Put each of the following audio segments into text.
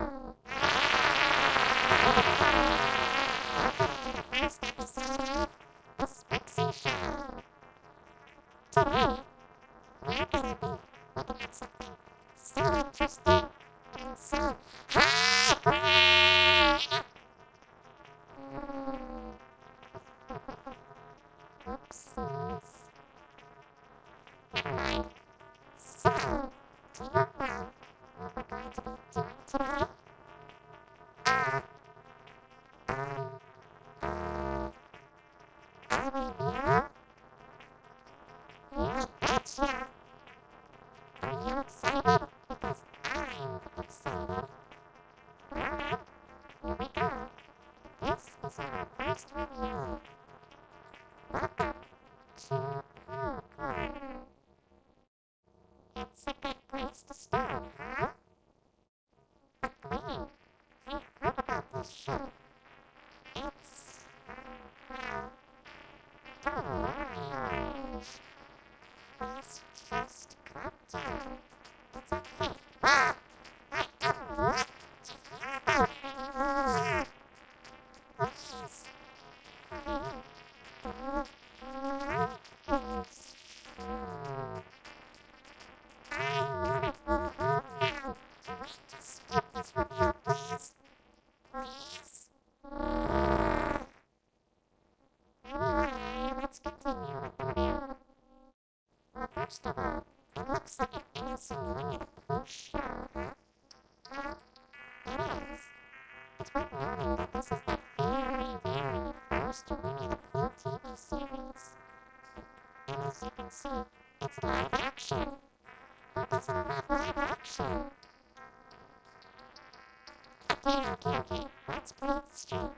Welcome to the first episode of the Sprixie Show. Today, we're gonna be looking at something so interesting and so high. Oopsies. Never mind. So, do you know what we're going to be doing today? Are we real? You betcha! Are you excited? Because I'm excited. Well then, here we go. This is our first review. Welcome to Pooh. It's a good place to start, huh? Agreed. I heard about this show. It's, well, don't worry, Orange. Please just calm down. It's okay. Ah! I don't want to hear about it anymore. Please. I don't like this show. I want to go home now. Can we just skip this review, please? Please? Anyway, let's continue with the review. Well, first of all, it looks like an innocent Winnie the Pooh show, huh? Well, it is. It's worth noting that this is the very first Winnie the Pooh TV series. And as you can see, it's live action. Who doesn't love live action? Okay, let's play it straight.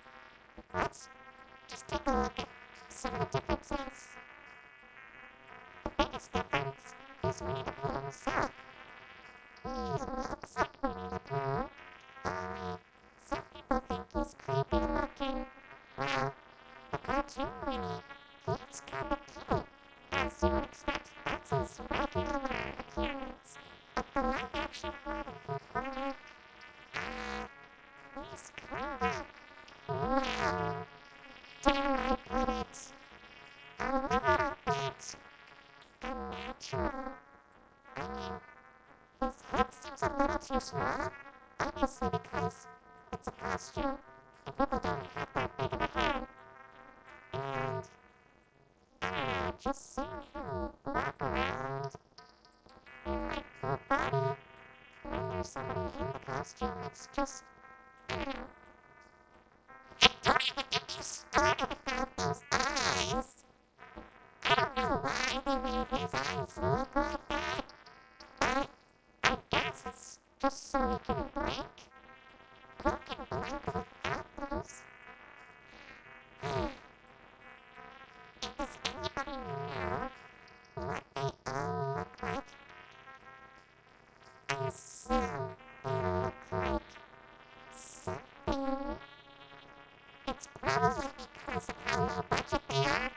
Let's just take a look at some of the differences. The biggest difference is Winnie the Pooh himself. He looks like Winnie the Pooh, only some people think he's creepy looking. Well, the cartoon Winnie, he's kinda cute. As you would expect, that's his regular appearance. But the live action part of Pooh Corner, he's kinda, well, dare I put it, a little bit unnatural. I mean, his head seems a little too small, obviously because it's a costume and people don't have that big of a head. And, I don't know, just seeing him walk around in like full body when there's somebody in the costume, it's just, I don't know. And don't even get me started about those eyes. I don't know why they made his eyes look like that, but I guess it's just so he can blink. Who can blink without those? And does anybody know what they all look like? I assume they look like something. It's probably because of how low budget they are,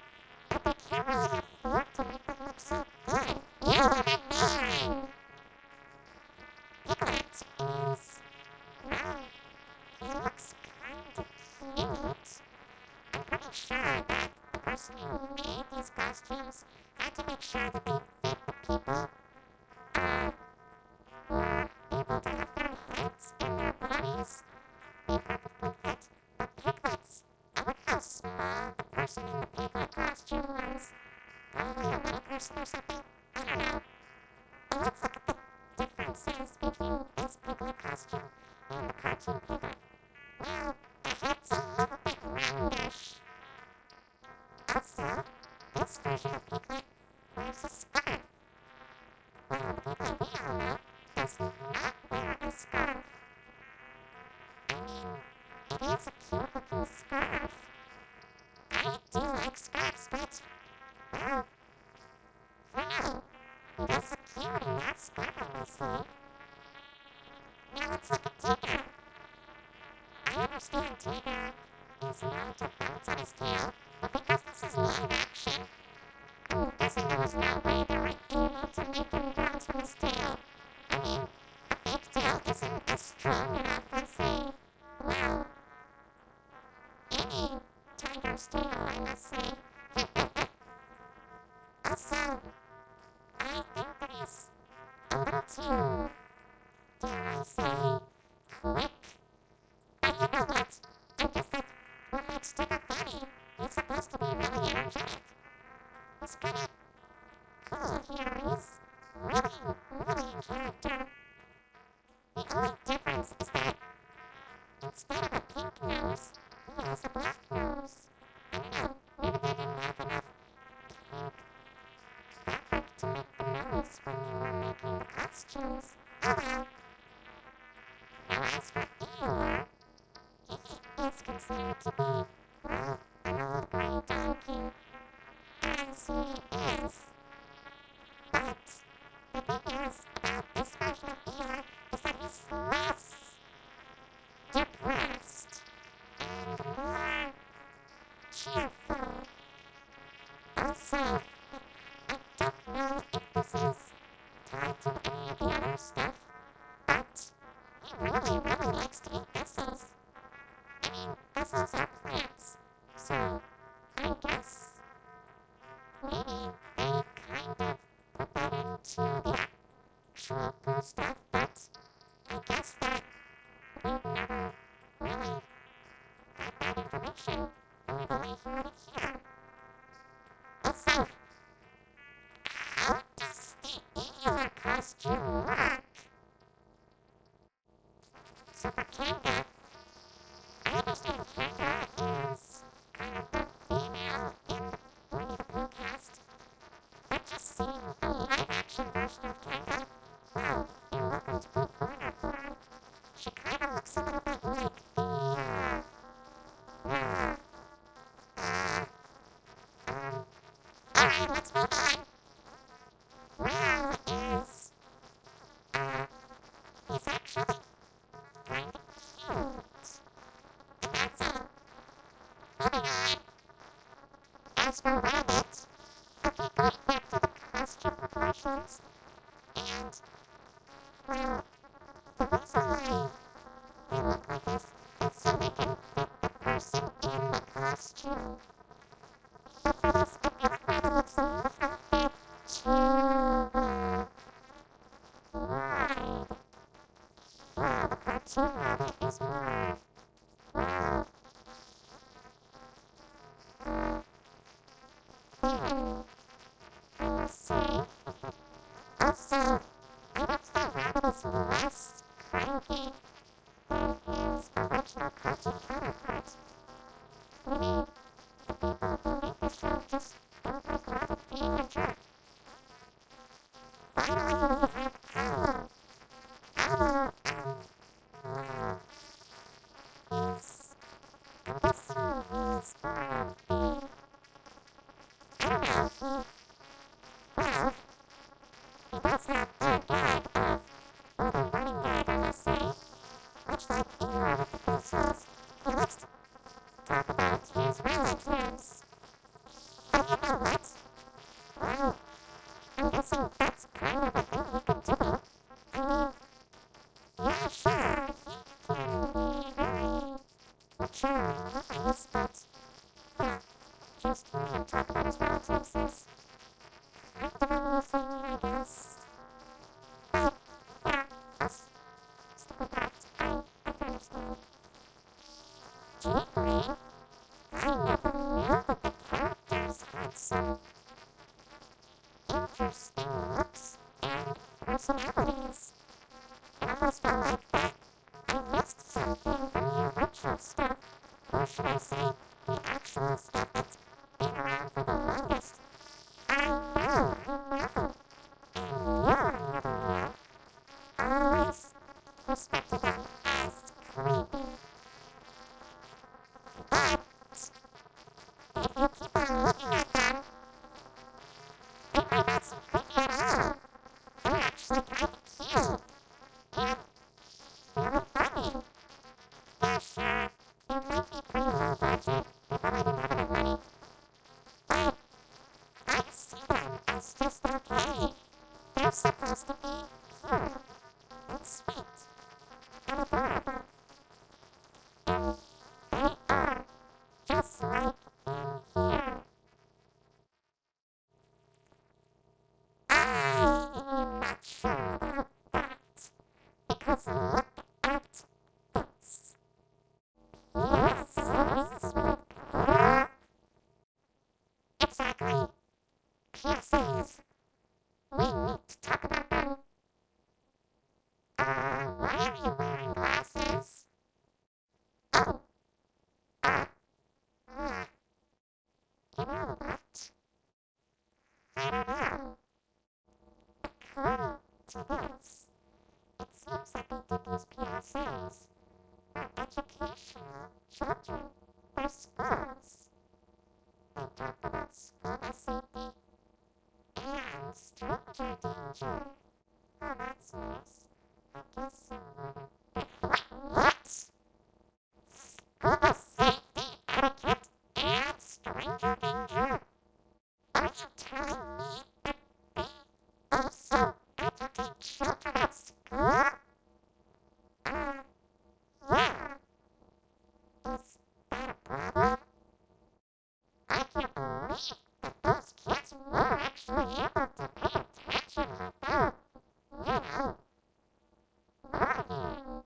but they can't really afford to make them look so good. You know what I mean? Piglet is, well, he looks kinda cute. I'm pretty sure that the person who made these costumes had to make sure that they fit the people, were able to have their heads and their bodies be perfectly fit. But piglets, look how small the person in the piglet costume was. Probably a little person or something. I don't know. But let's look at the differences between this piglet costume and the cartoon piglet. Well, the head's a little bit roundish. Also, this version of Piglet wears a scarf. Well, the Piglet we all know does not wear a scarf. I mean, it is a cute looking scarf. I do like scarves, but, well, for now, he does look cute in that scarf, I must say. Now let's look at Tigger. I understand Tigger is known to bounce on his tail, but because this is live action, I'm guessing there was no way they were able to make him bounce from his tail. I mean, a fake tail isn't as strong enough as the, well, any tiger's tail, I must say. Also, I think that he's a little too, dare I say, quick. But you know what? I guess that's what makes Sticker funny. He's supposed to be really energetic. He's kinda cool here. He's really in character. The only difference is that instead of a pink nose, he has a black nose. I don't know, maybe they didn't have enough pink fabric to make the nose when they were making the costumes. Oh well. Now as for Eeyore, he is considered to be, well, an old gray donkey, as he is. But the big news about this version of Eeyore is that he's less depressed and more cheerful. Also, I don't know if this is tied to any of the other stuff, but he really likes to eat thistles. I mean, thistles are plants, so I guess maybe they kind of put that into the actual Pooh stuff, but I guess that we never really got that information, and we've only heard it here. Also, how does the Eeyore costume work? So for Kanga, I understand Kanga is kind of the female in the Winnie the Pooh cast, but just seeing the live-action version of Kanga, well, in Welcome to Pooh Corner form, she kind of looks a little bit like the, alright, let's move on. Well he's actually kind of cute. And that's all. Moving on. As for Rabbit, okay, going back to the costume proportions, and, well, the reason why they look like this is so they can fit the person in the costume. But for this, I feel like Rabbit looks a little bit too, wide. Well, the cartoon Rabbit is more, well, thin, I must say. Also, I noticed that Rabbit is less cranky than his original cartoon counterpart. Maybe the people who made the show just don't like Rabbit being a jerk. Finally, we have Owl. Owl, well, I'm guessing he's more of the, I don't know, well, he does have the gag of, or the running gag, I must say, much like Eeyore with the thistles. He likes to talk about his relatives. But you know what? Well, I'm guessing that's kind of a thing he can do. I mean, yeah, sure, he can be very mature and wise, but, yeah, just hearing him talk about his relatives is kind of amusing, I guess. But, yeah, I'll stick with that. I can understand. Jiggly, I never knew that the characters had some interesting looks and personalities. It almost felt like that I missed something from the original stuff, or should I say, the actual stuff that's been around for the longest. I know. And you, on the other hand, always respected them as creepy. But if you keep on looking at them, they might not seem creepy at all. They're actually kind of cute. And really funny. Yeah, sure, it might be pretty low budget. They probably didn't have enough money. But I see them as just okay. They're supposed to be pure and sweet. because look at this. Yes, sweet Pooh. Exactly. PSAs. We need to talk about them. Why are you wearing glasses? Oh, uh, you know what? I don't know. According to this, it seems like they did these PSAs for educational children for schools. They talked about school bus safety and stranger danger. Oh, that's nice. I guess what? School bus safety etiquette and stranger danger? Are you telling me that they also educate children at school? Yeah. Is that a problem? I can't believe that those kids were actually able to pay attention without, worrying.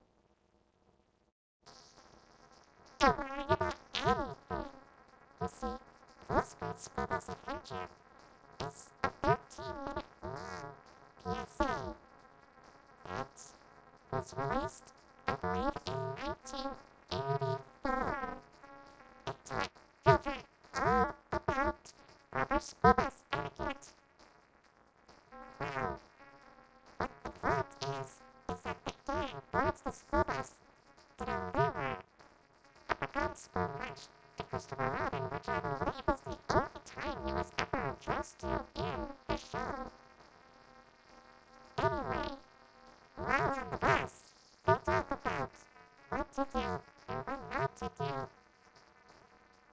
Don't worry about anything. You see, this great school bus adventure is a 13-minute long PSA that was released, I believe, in 1984. It taught children all about proper school bus etiquette. Well, what the plot is that the gang boards the school bus to deliver a prepared school lunch to Christopher Robin, which I believe was the only time he was ever addressed to in the show. Anyway, while on the bus, they talk about what to do and what not to do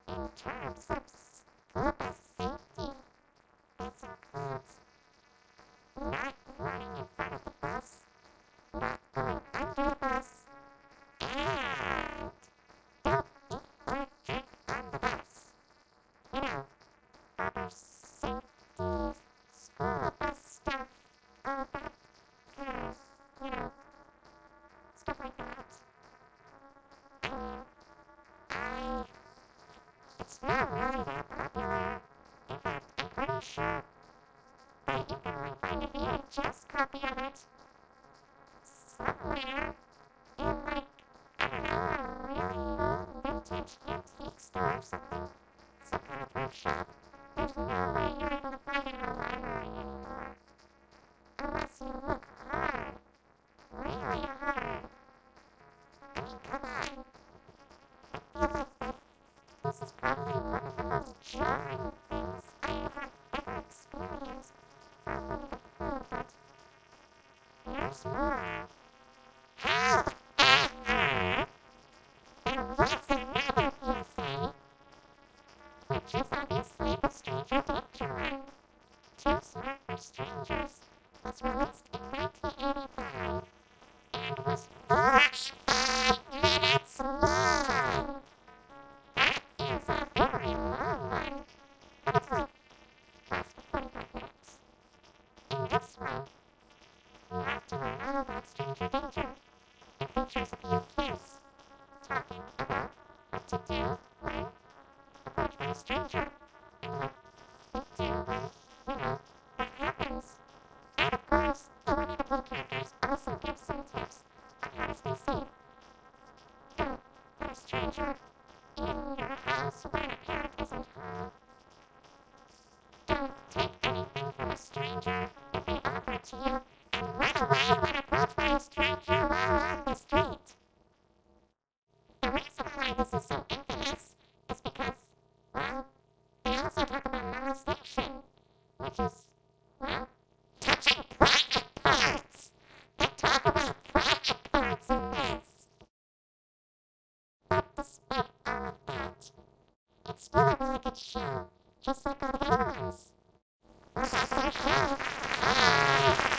in terms of school bus safety. This includes not running in front of the bus, not going under the bus, and don't eat or drink on the bus. You know, proper safety, school bus stuff, all that kind of, stuff like that. I mean, it's not really that popular. In fact, I'm pretty sure that you can only find a VHS copy of it somewhere in, like, I don't know, a really old vintage antique store or something. Some kind of thrift shop. There's no way you're able to find it in a library anymore. Unless you look hard. Really hard. I mean, come on. I feel like that this is probably one of the most jarring things I have ever experienced from Winnie the Pooh, but there's more. However, there was another PSA, which is obviously the stranger danger one. Too Smart for Strangers was released in 1985 and was 45 minutes long. That is a very long one, but it's like lasts for 45 minutes. In this one, you have to learn all about stranger danger. It features a few kids talking about what to do when approached by a stranger and what they do when, that happens. And of course, the Winnie the Pooh characters also give some tips on how to stay safe. Don't let a stranger in your house when a parent isn't home. Don't take anything from a stranger if they offer it to you, and run away when approached by a stranger while on the street. The reason why this is so infamous is because, well, they also talk about molestation, which is, well, touching private parts. They talk about private parts in this. But despite all of that, it's still a really good show, just like all the other ones. Well, that's our show. Bye!